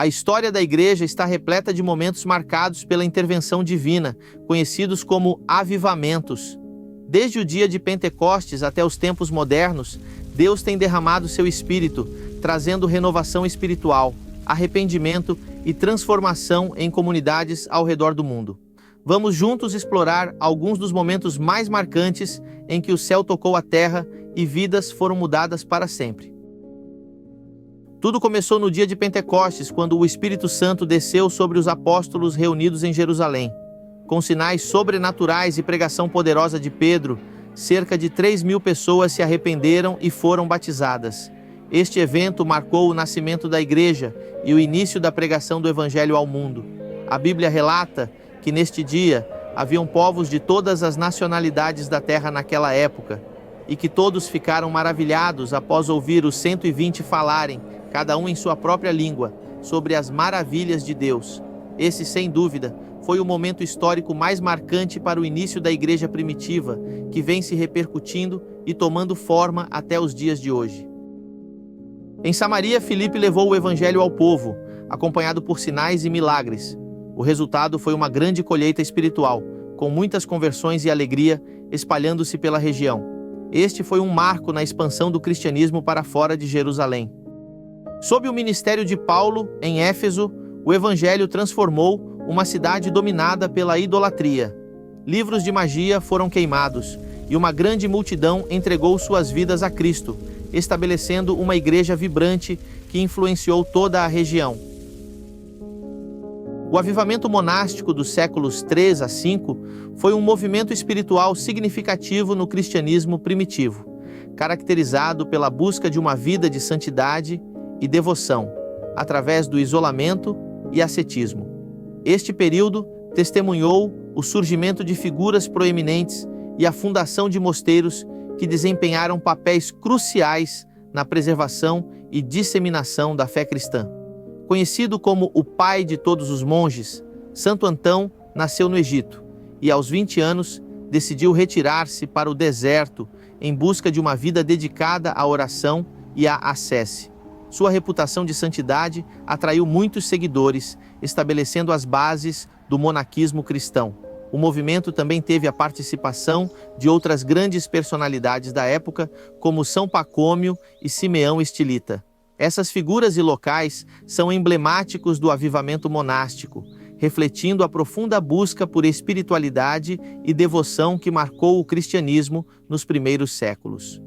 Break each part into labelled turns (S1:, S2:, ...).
S1: A história da igreja está repleta de momentos marcados pela intervenção divina, conhecidos como avivamentos. Desde o dia de Pentecostes até os tempos modernos, Deus tem derramado seu Espírito, trazendo renovação espiritual, arrependimento e transformação em comunidades ao redor do mundo. Vamos juntos explorar alguns dos momentos mais marcantes em que o céu tocou a terra e vidas foram mudadas para sempre. Tudo começou no dia de Pentecostes, quando o Espírito Santo desceu sobre os apóstolos reunidos em Jerusalém. Com sinais sobrenaturais e pregação poderosa de Pedro, cerca de 3.000 pessoas se arrependeram e foram batizadas. Este evento marcou o nascimento da igreja e o início da pregação do Evangelho ao mundo. A Bíblia relata que neste dia haviam povos de todas as nacionalidades da terra naquela época, e que todos ficaram maravilhados após ouvir os 120 falarem, cada um em sua própria língua, sobre as maravilhas de Deus. Esse, sem dúvida, foi o momento histórico mais marcante para o início da igreja primitiva, que vem se repercutindo e tomando forma até os dias de hoje. Em Samaria, Filipe levou o evangelho ao povo, acompanhado por sinais e milagres. O resultado foi uma grande colheita espiritual, com muitas conversões e alegria espalhando-se pela região. Este foi um marco na expansão do cristianismo para fora de Jerusalém. Sob o ministério de Paulo, em Éfeso, o evangelho transformou uma cidade dominada pela idolatria. Livros de magia foram queimados e uma grande multidão entregou suas vidas a Cristo, estabelecendo uma igreja vibrante que influenciou toda a região. O avivamento monástico dos séculos 3 a 5 foi um movimento espiritual significativo no cristianismo primitivo, caracterizado pela busca de uma vida de santidade e devoção, através do isolamento e ascetismo. Este período testemunhou o surgimento de figuras proeminentes e a fundação de mosteiros que desempenharam papéis cruciais na preservação e disseminação da fé cristã. Conhecido como o pai de todos os monges, Santo Antão nasceu no Egito e, aos 20 anos, decidiu retirar-se para o deserto em busca de uma vida dedicada à oração e à ascese. Sua reputação de santidade atraiu muitos seguidores, estabelecendo as bases do monaquismo cristão. O movimento também teve a participação de outras grandes personalidades da época, como São Pacômio e Simeão Estilita. Essas figuras e locais são emblemáticos do avivamento monástico, refletindo a profunda busca por espiritualidade e devoção que marcou o cristianismo nos primeiros séculos.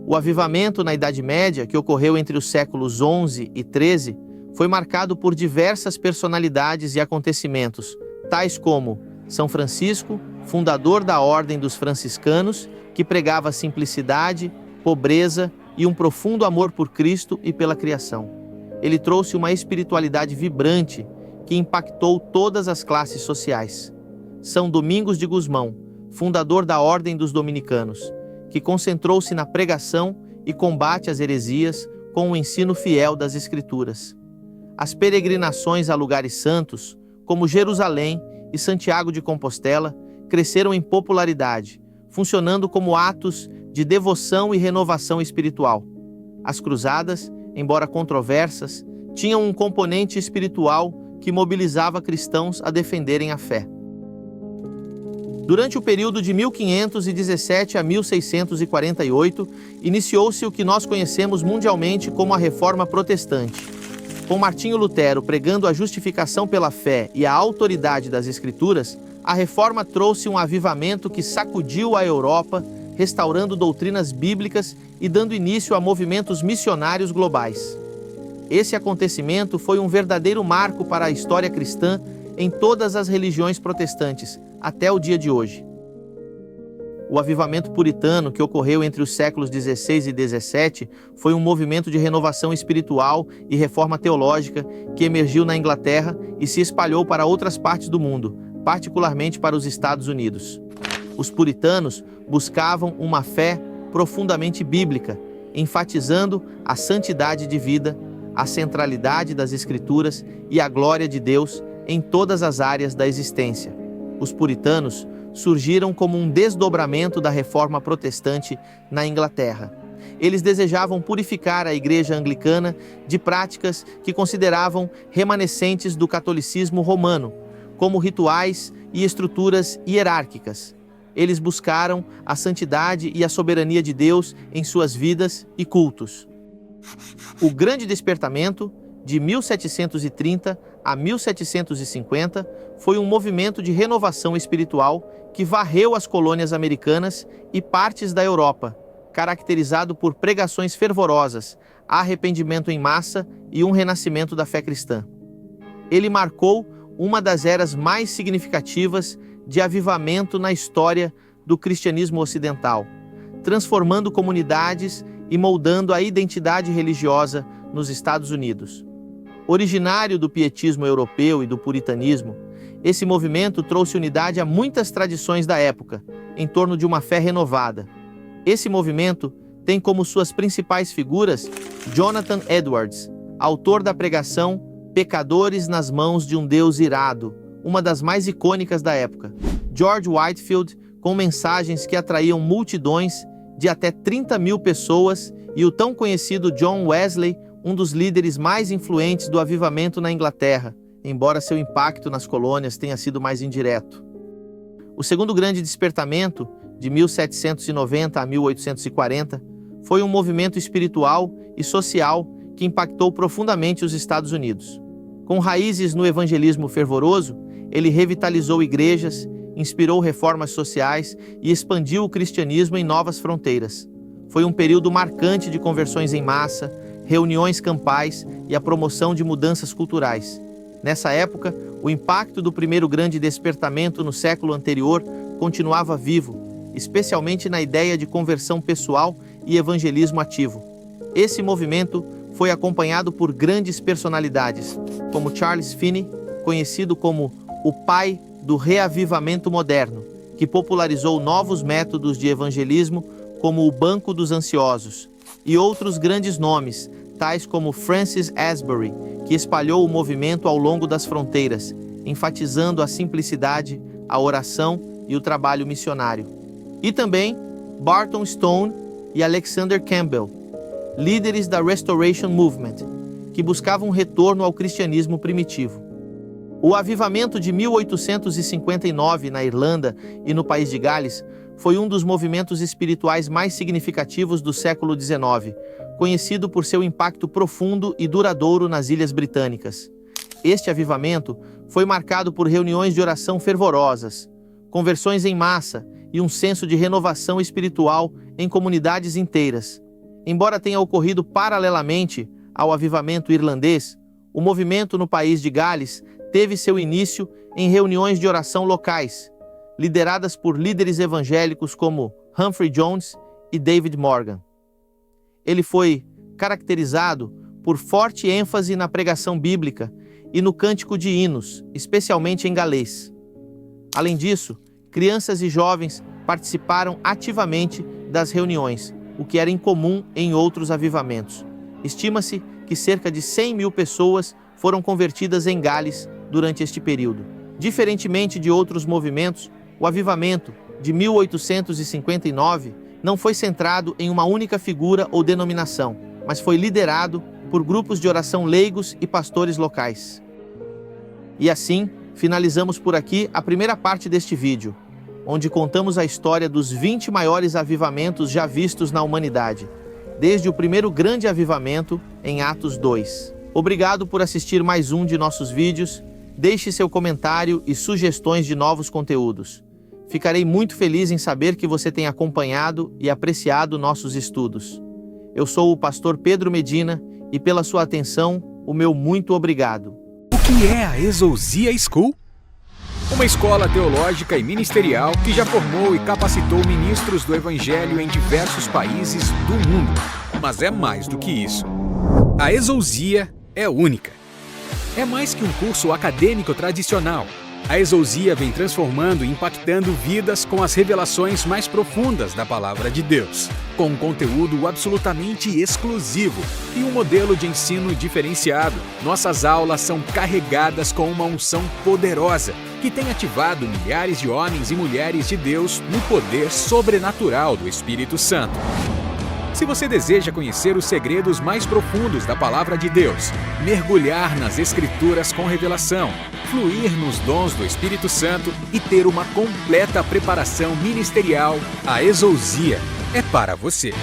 S1: O avivamento na Idade Média, que ocorreu entre os séculos XI e XIII, foi marcado por diversas personalidades e acontecimentos, tais como São Francisco, fundador da Ordem dos Franciscanos, que pregava simplicidade, pobreza e um profundo amor por Cristo e pela criação. Ele trouxe uma espiritualidade vibrante que impactou todas as classes sociais. São Domingos de Gusmão, fundador da Ordem dos Dominicanos, que concentrou-se na pregação e combate às heresias com o ensino fiel das Escrituras. As peregrinações a lugares santos, como Jerusalém e Santiago de Compostela, cresceram em popularidade, funcionando como atos de devoção e renovação espiritual. As cruzadas, embora controversas, tinham um componente espiritual que mobilizava cristãos a defenderem a fé. Durante o período de 1517 a 1648, iniciou-se o que nós conhecemos mundialmente como a Reforma Protestante. Com Martinho Lutero pregando a justificação pela fé e a autoridade das Escrituras, a Reforma trouxe um avivamento que sacudiu a Europa, restaurando doutrinas bíblicas e dando início a movimentos missionários globais. Esse acontecimento foi um verdadeiro marco para a história cristã em todas as religiões protestantes, até o dia de hoje. O avivamento puritano, que ocorreu entre os séculos XVI e XVII, foi um movimento de renovação espiritual e reforma teológica que emergiu na Inglaterra e se espalhou para outras partes do mundo, particularmente para os Estados Unidos. Os puritanos buscavam uma fé profundamente bíblica, enfatizando a santidade de vida, a centralidade das Escrituras e a glória de Deus em todas as áreas da existência. Os puritanos surgiram como um desdobramento da Reforma Protestante na Inglaterra. eles desejavam purificar a igreja anglicana de práticas que consideravam remanescentes do catolicismo romano, como rituais e estruturas hierárquicas. Eles buscaram a santidade e a soberania de Deus em suas vidas e cultos. O Grande Despertamento, de 1730 a 1750, foi um movimento de renovação espiritual que varreu as colônias americanas e partes da Europa, caracterizado por pregações fervorosas, arrependimento em massa e um renascimento da fé cristã. Ele marcou uma das eras mais significativas de avivamento na história do cristianismo ocidental, transformando comunidades e moldando a identidade religiosa nos Estados Unidos. Originário do pietismo europeu e do puritanismo, esse movimento trouxe unidade a muitas tradições da época, em torno de uma fé renovada. Esse movimento tem como suas principais figuras Jonathan Edwards, autor da pregação Pecadores nas mãos de um Deus irado, uma das mais icônicas da época. George Whitefield, com mensagens que atraíam multidões de até 30.000 pessoas, e o tão conhecido John Wesley, um dos líderes mais influentes do avivamento na Inglaterra, embora seu impacto nas colônias tenha sido mais indireto. O Segundo Grande Despertamento, de 1790 a 1840, foi um movimento espiritual e social que impactou profundamente os Estados Unidos. Com raízes no evangelismo fervoroso, ele revitalizou igrejas, inspirou reformas sociais e expandiu o cristianismo em novas fronteiras. Foi um período marcante de conversões em massa, reuniões campais e a promoção de mudanças culturais. Nessa época, o impacto do primeiro grande despertamento no século anterior continuava vivo, especialmente na ideia de conversão pessoal e evangelismo ativo. Esse movimento foi acompanhado por grandes personalidades, como Charles Finney, conhecido como o pai do reavivamento moderno, que popularizou novos métodos de evangelismo, como o Banco dos Ansiosos, e outros grandes nomes, tais como Francis Asbury, que espalhou o movimento ao longo das fronteiras, enfatizando a simplicidade, a oração e o trabalho missionário. E também Barton Stone e Alexander Campbell, líderes da Restoration Movement, que buscavam um retorno ao cristianismo primitivo. O avivamento de 1859 na Irlanda e no país de Gales foi um dos movimentos espirituais mais significativos do século XIX, conhecido por seu impacto profundo e duradouro nas Ilhas Britânicas. Este avivamento foi marcado por reuniões de oração fervorosas, conversões em massa e um senso de renovação espiritual em comunidades inteiras. Embora tenha ocorrido paralelamente ao avivamento irlandês, o movimento no país de Gales teve seu início em reuniões de oração locais, lideradas por líderes evangélicos como Humphrey Jones e David Morgan. Ele foi caracterizado por forte ênfase na pregação bíblica e no cântico de hinos, especialmente em galês. Além disso, crianças e jovens participaram ativamente das reuniões, o que era incomum em outros avivamentos. Estima-se que cerca de 100.000 pessoas foram convertidas em Gales durante este período. Diferentemente de outros movimentos, o avivamento de 1859 não foi centrado em uma única figura ou denominação, mas foi liderado por grupos de oração leigos e pastores locais. E assim, finalizamos por aqui a primeira parte deste vídeo, onde contamos a história dos 20 maiores avivamentos já vistos na humanidade, desde o primeiro grande avivamento em Atos 2. Obrigado por assistir mais um de nossos vídeos. Deixe seu comentário e sugestões de novos conteúdos. Ficarei muito feliz em saber que você tem acompanhado e apreciado nossos estudos. Eu sou o pastor Pedro Medina e pela sua atenção, o meu muito obrigado.
S2: O que é a Exousia School? Uma escola teológica e ministerial que já formou e capacitou ministros do Evangelho em diversos países do mundo. Mas é mais do que isso. A Exousia é única. É mais que um curso acadêmico tradicional. A Exousia vem transformando e impactando vidas com as revelações mais profundas da Palavra de Deus, com um conteúdo absolutamente exclusivo e um modelo de ensino diferenciado. Nossas aulas são carregadas com uma unção poderosa, que tem ativado milhares de homens e mulheres de Deus no poder sobrenatural do Espírito Santo. Se você deseja conhecer os segredos mais profundos da Palavra de Deus, mergulhar nas Escrituras com revelação, fluir nos dons do Espírito Santo e ter uma completa preparação ministerial, a Exousia é para você.